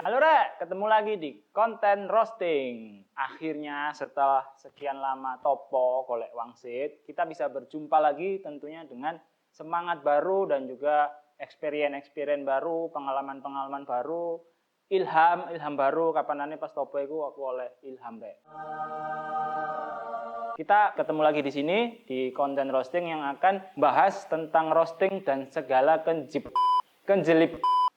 Halo Rek, ketemu lagi di konten roasting. Akhirnya setelah sekian lama topo golek wangsit, kita bisa berjumpa lagi tentunya dengan semangat baru dan juga experience baru, pengalaman baru, ilham baru. Kapanane pas topo iku aku oleh ilham Rek. Kita ketemu lagi di sini di konten roasting yang akan bahas tentang roasting dan segala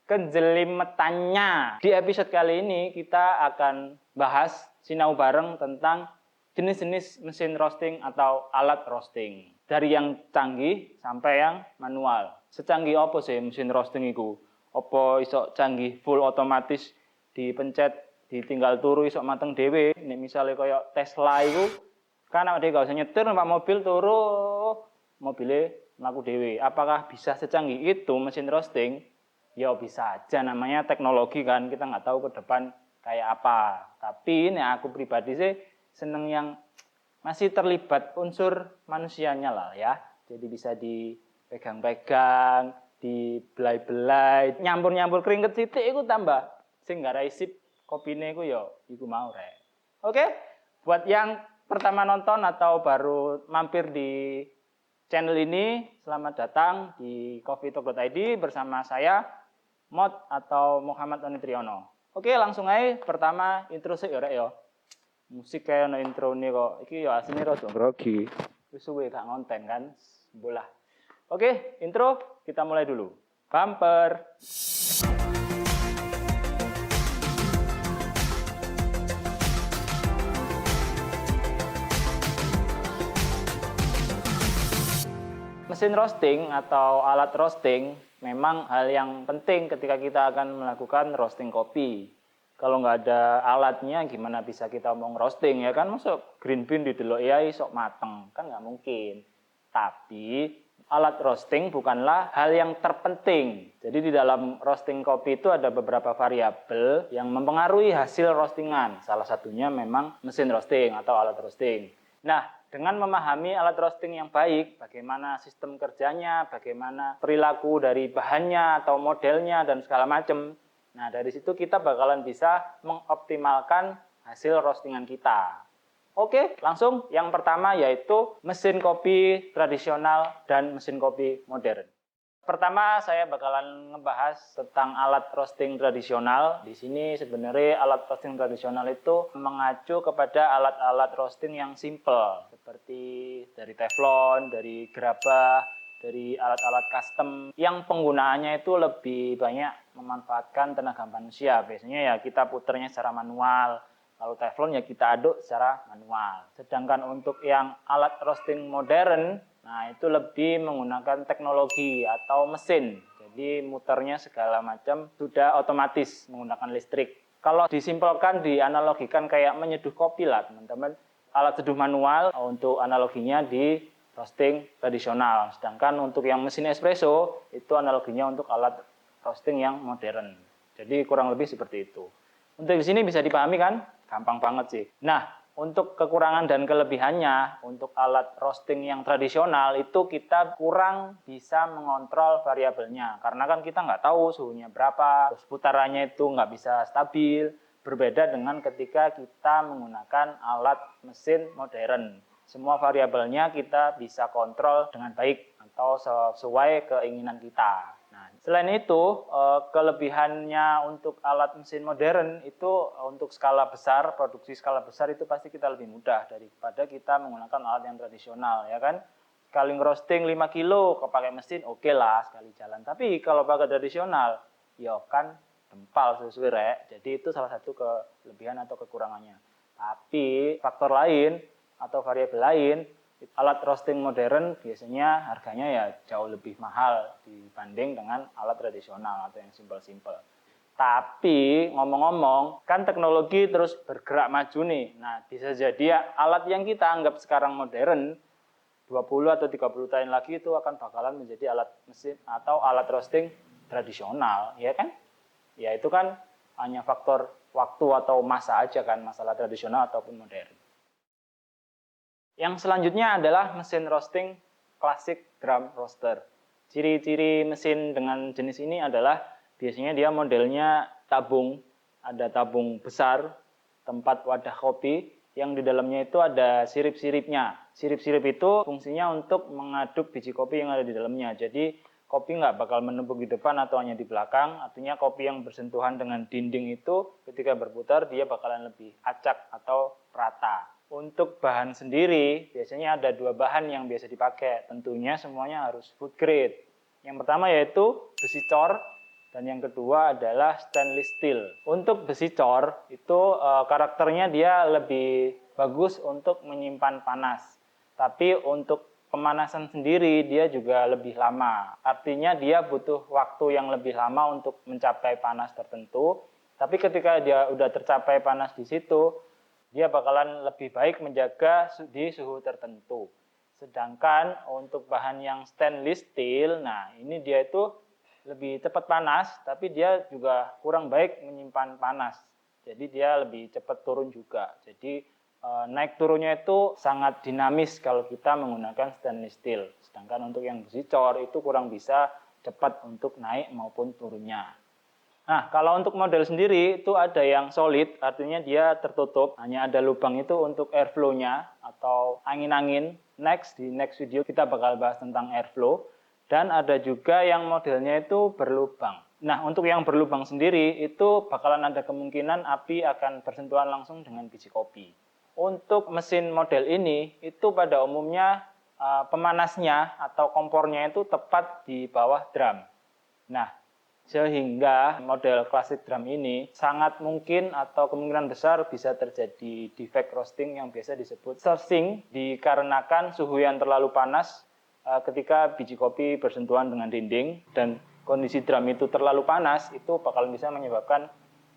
kejelimetannya. Di episode kali ini kita akan bahas sinau bareng tentang jenis-jenis mesin roasting atau alat roasting. Dari yang canggih sampai yang manual. Secanggih apa sih mesin roasting itu? Apa iso canggih full otomatis dipencet ditinggal turu iso mateng dhewe. Nek misale kaya Tesla itu kan awake dhewe gak usah nyetir numpak mobil turu mobilnya mlaku dhewe. Apakah bisa secanggih itu mesin roasting? Ya bisa aja, namanya teknologi kan, kita nggak tahu ke depan kayak apa. Tapi ini aku pribadi sih seneng yang masih terlibat unsur manusianya lah ya. Jadi bisa dipegang-pegang, dibelai-belai, nyampur-nyampur keringet sithik iku tambah sing nggarai sip kopine iku ya iku mau rek. Oke, buat yang pertama nonton atau baru mampir di channel ini, selamat datang di coffeetalk.id bersama saya Mod atau Muhammad Oni Triyono. Oke, langsung aja pertama intro sih ya rek ya. Musik kayak no intro nih kok. Iki ya asline rada grogi. Wis suwe gak ngonten kan. Bolah. Oke, intro kita mulai dulu. Bumper. Mesin roasting atau alat roasting memang hal yang penting ketika kita akan melakukan roasting kopi. Kalau nggak ada alatnya gimana bisa kita ngomong roasting ya kan, masuk green bean didelok ya sok mateng kan nggak mungkin. Tapi alat roasting bukanlah hal yang terpenting. Jadi di dalam roasting kopi itu ada beberapa variabel yang mempengaruhi hasil roastingan. Salah satunya memang mesin roasting atau alat roasting. Nah, dengan memahami alat roasting yang baik, bagaimana sistem kerjanya, bagaimana perilaku dari bahannya atau modelnya dan segala macam. Nah, dari situ kita bakalan bisa mengoptimalkan hasil roastingan kita. Oke, langsung yang pertama yaitu mesin kopi tradisional dan mesin kopi modern. Pertama saya bakalan ngebahas tentang alat roasting tradisional. Di sini sebenarnya alat roasting tradisional itu mengacu kepada alat-alat roasting yang simple, seperti dari teflon, dari gerabah, dari alat-alat custom yang penggunaannya itu lebih banyak memanfaatkan tenaga manusia. Biasanya ya kita puternya secara manual. Kalau teflon ya kita aduk secara manual. Sedangkan untuk yang alat roasting modern, nah itu lebih menggunakan teknologi atau mesin. Jadi muternya segala macam sudah otomatis menggunakan listrik. Kalau disimpulkan, dianalogikan kayak menyeduh kopi lah teman-teman. Alat seduh manual untuk analoginya di roasting tradisional. Sedangkan untuk yang mesin espresso itu analoginya untuk alat roasting yang modern. Jadi kurang lebih seperti itu. Untuk di sini bisa dipahami kan? Gampang banget sih. Nah, untuk kekurangan dan kelebihannya, untuk alat roasting yang tradisional itu kita kurang bisa mengontrol variabelnya. Karena kan kita nggak tahu suhunya berapa, terus putarannya itu nggak bisa stabil. Berbeda dengan ketika kita menggunakan alat mesin modern. Semua variabelnya kita bisa kontrol dengan baik atau sesuai keinginan kita. Nah, selain itu, kelebihannya untuk alat mesin modern itu untuk skala besar, produksi skala besar itu pasti kita lebih mudah daripada kita menggunakan alat yang tradisional, ya kan? Sekali roasting 5 kilo, kalau pakai mesin oke lah sekali jalan. Tapi kalau pakai tradisional, ya kan dempal sesuai rek. Jadi itu salah satu kelebihan atau kekurangannya. Tapi faktor lain atau variabel lain, alat roasting modern biasanya harganya ya jauh lebih mahal dibanding dengan alat tradisional atau yang simple-simple. Tapi ngomong-ngomong, kan teknologi terus bergerak maju nih. Nah, bisa jadi ya, alat yang kita anggap sekarang modern, 20 atau 30 tahun lagi itu akan bakalan menjadi alat mesin atau alat roasting tradisional, ya kan? Ya itu kan hanya faktor waktu atau masa aja kan, masalah tradisional ataupun modern. Yang selanjutnya adalah mesin roasting klasik drum roaster. Ciri-ciri mesin dengan jenis ini adalah biasanya dia modelnya tabung ada tabung besar, tempat wadah kopi, yang di dalamnya itu ada sirip-siripnya. Sirip-sirip itu fungsinya untuk mengaduk biji kopi yang ada di dalamnya. Jadi kopi nggak bakal menumpuk di depan atau hanya di belakang. Artinya kopi yang bersentuhan dengan dinding itu ketika berputar dia bakalan lebih acak atau rata. Untuk bahan sendiri biasanya ada 2 bahan yang biasa dipakai. Tentunya semuanya harus food grade. Yang pertama yaitu besi cor. Dan yang kedua adalah stainless steel. Untuk besi cor itu karakternya dia lebih bagus untuk menyimpan panas. Tapi untuk pemanasan sendiri dia juga lebih lama. Artinya dia butuh waktu yang lebih lama untuk mencapai panas tertentu. Tapi ketika dia udah tercapai panas di situ, dia bakalan lebih baik menjaga di suhu tertentu. Sedangkan untuk bahan yang stainless steel, nah ini dia itu lebih cepat panas, tapi dia juga kurang baik menyimpan panas. Jadi dia lebih cepat turun juga. Jadi naik turunnya itu sangat dinamis kalau kita menggunakan stainless steel. Sedangkan untuk yang besi cor itu kurang bisa cepat untuk naik maupun turunnya. Nah, kalau untuk model sendiri itu ada yang solid, artinya dia tertutup, hanya ada lubang itu untuk airflow-nya atau angin-angin. Di next video kita bakal bahas tentang airflow. Dan ada juga yang modelnya itu berlubang. Nah, untuk yang berlubang sendiri itu bakalan ada kemungkinan api akan bersentuhan langsung dengan biji kopi. Untuk mesin model ini itu pada umumnya pemanasnya atau kompornya itu tepat di bawah drum. Nah, sehingga model klasik drum ini sangat mungkin atau kemungkinan besar bisa terjadi defect roasting yang biasa disebut surging dikarenakan suhu yang terlalu panas ketika biji kopi bersentuhan dengan dinding dan kondisi drum itu terlalu panas, itu bakal bisa menyebabkan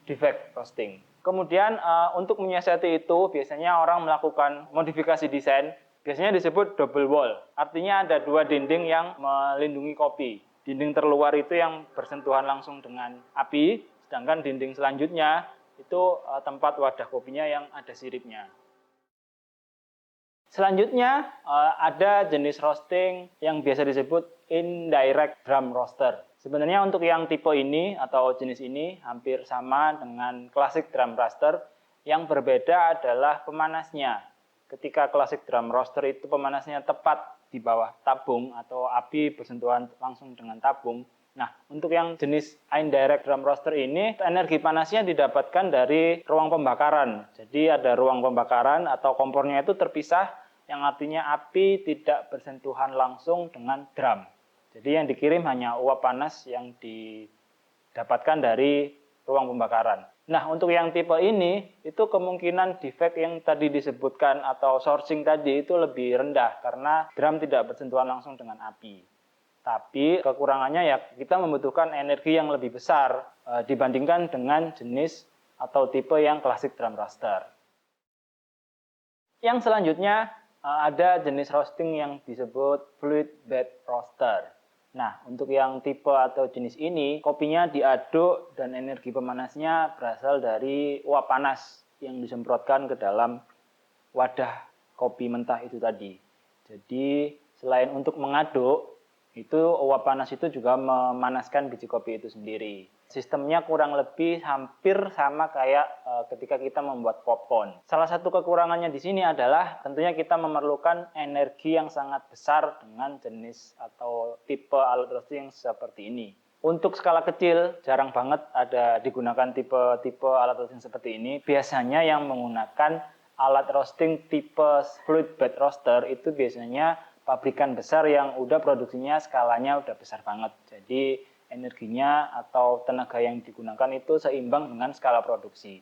defect roasting. Kemudian untuk menyiasati itu biasanya orang melakukan modifikasi desain, biasanya disebut double wall. Artinya ada 2 dinding yang melindungi kopi. Dinding terluar itu yang bersentuhan langsung dengan api, sedangkan dinding selanjutnya itu tempat wadah kopinya yang ada siripnya. Selanjutnya ada jenis roasting yang biasa disebut indirect drum roaster. Sebenarnya untuk yang tipe ini atau jenis ini hampir sama dengan classic drum roaster. Yang berbeda adalah pemanasnya. Ketika classic drum roaster itu pemanasnya tepat di bawah tabung atau api bersentuhan langsung dengan tabung. Nah, untuk yang jenis indirect drum roaster ini, energi panasnya didapatkan dari ruang pembakaran. Jadi ada ruang pembakaran atau kompornya itu terpisah, yang artinya api tidak bersentuhan langsung dengan drum. Jadi yang dikirim hanya uap panas yang didapatkan dari ruang pembakaran. Nah, untuk yang tipe ini, itu kemungkinan defect yang tadi disebutkan atau sourcing tadi itu lebih rendah karena drum tidak bersentuhan langsung dengan api. Tapi kekurangannya ya kita membutuhkan energi yang lebih besar dibandingkan dengan jenis atau tipe yang klasik drum roaster. Yang selanjutnya ada jenis roasting yang disebut fluid bed roaster. Nah, untuk yang tipe atau jenis ini, kopinya diaduk dan energi pemanasnya berasal dari uap panas yang disemprotkan ke dalam wadah kopi mentah itu tadi. Jadi, selain untuk mengaduk, itu uap panas itu juga memanaskan biji kopi itu sendiri. Sistemnya kurang lebih hampir sama kayak ketika kita membuat popcorn. Salah satu kekurangannya di sini adalah tentunya kita memerlukan energi yang sangat besar dengan jenis atau tipe alat roasting seperti ini. Untuk skala kecil jarang banget ada digunakan tipe alat roasting seperti ini. Biasanya yang menggunakan alat roasting tipe fluid bed roaster itu biasanya pabrikan besar yang udah produksinya skalanya udah besar banget. Jadi energinya atau tenaga yang digunakan itu seimbang dengan skala produksi.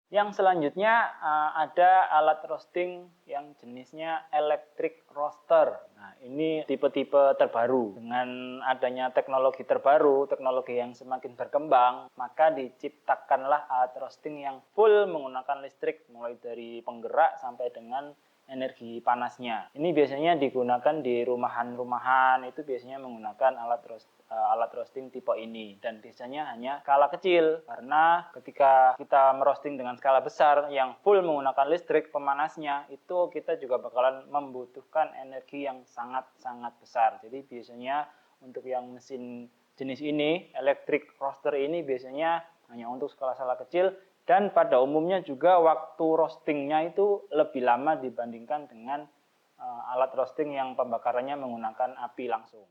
Yang selanjutnya ada alat roasting yang jenisnya electric roaster. Nah, ini tipe-tipe terbaru. Dengan adanya teknologi terbaru, teknologi yang semakin berkembang, maka diciptakanlah alat roasting yang full menggunakan listrik, mulai dari penggerak sampai dengan energi panasnya. Ini biasanya digunakan di rumahan-rumahan, itu biasanya menggunakan alat roasting tipe ini. Dan biasanya hanya skala kecil, karena ketika kita merosting dengan skala besar yang full menggunakan listrik pemanasnya, itu kita juga bakalan membutuhkan energi yang sangat-sangat besar. Jadi biasanya untuk yang mesin jenis ini, electric roaster ini biasanya hanya untuk skala-skala kecil, dan pada umumnya juga waktu roastingnya itu lebih lama dibandingkan dengan alat roasting yang pembakarannya menggunakan api langsung.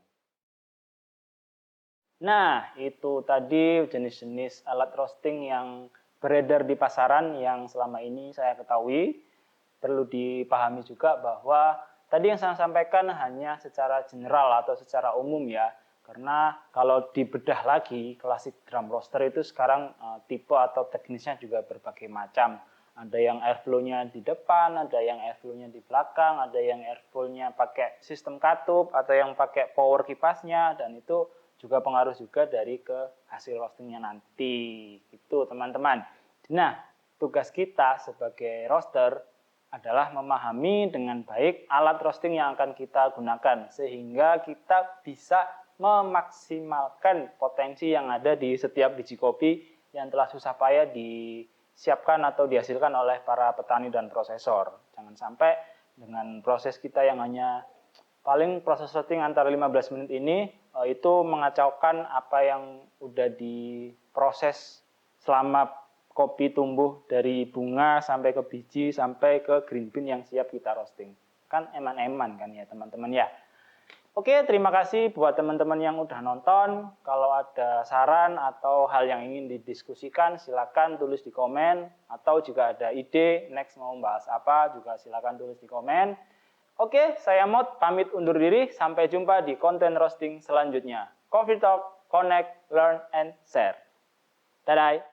Nah, itu tadi jenis-jenis alat roasting yang beredar di pasaran yang selama ini saya ketahui. Perlu dipahami juga bahwa tadi yang saya sampaikan hanya secara general atau secara umum ya. Karena kalau dibedah lagi, klasik drum roaster itu sekarang tipe atau teknisnya juga berbagai macam. Ada yang airflow-nya di depan, ada yang airflow-nya di belakang, ada yang airflow-nya pakai sistem katup, atau yang pakai power kipasnya, dan itu juga pengaruh juga dari ke hasil roastingnya nanti. Itu teman-teman. Nah, tugas kita sebagai roaster adalah memahami dengan baik alat roasting yang akan kita gunakan, sehingga kita bisa memaksimalkan potensi yang ada di setiap biji kopi yang telah susah payah disiapkan atau dihasilkan oleh para petani dan prosesor. Jangan sampai dengan proses kita yang hanya paling proses roasting antara 15 menit ini itu mengacaukan apa yang udah diproses selama kopi tumbuh dari bunga sampai ke biji sampai ke green bean yang siap kita roasting. Kan eman-eman kan ya teman-teman ya. Oke, terima kasih buat teman-teman yang udah nonton. Kalau ada saran atau hal yang ingin didiskusikan, silakan tulis di komen. Atau jika ada ide, next mau bahas apa, juga silakan tulis di komen. Oke, saya Mot, pamit undur diri. Sampai jumpa di konten roasting selanjutnya. Coffee Talk, Connect, Learn, and Share. Dadah!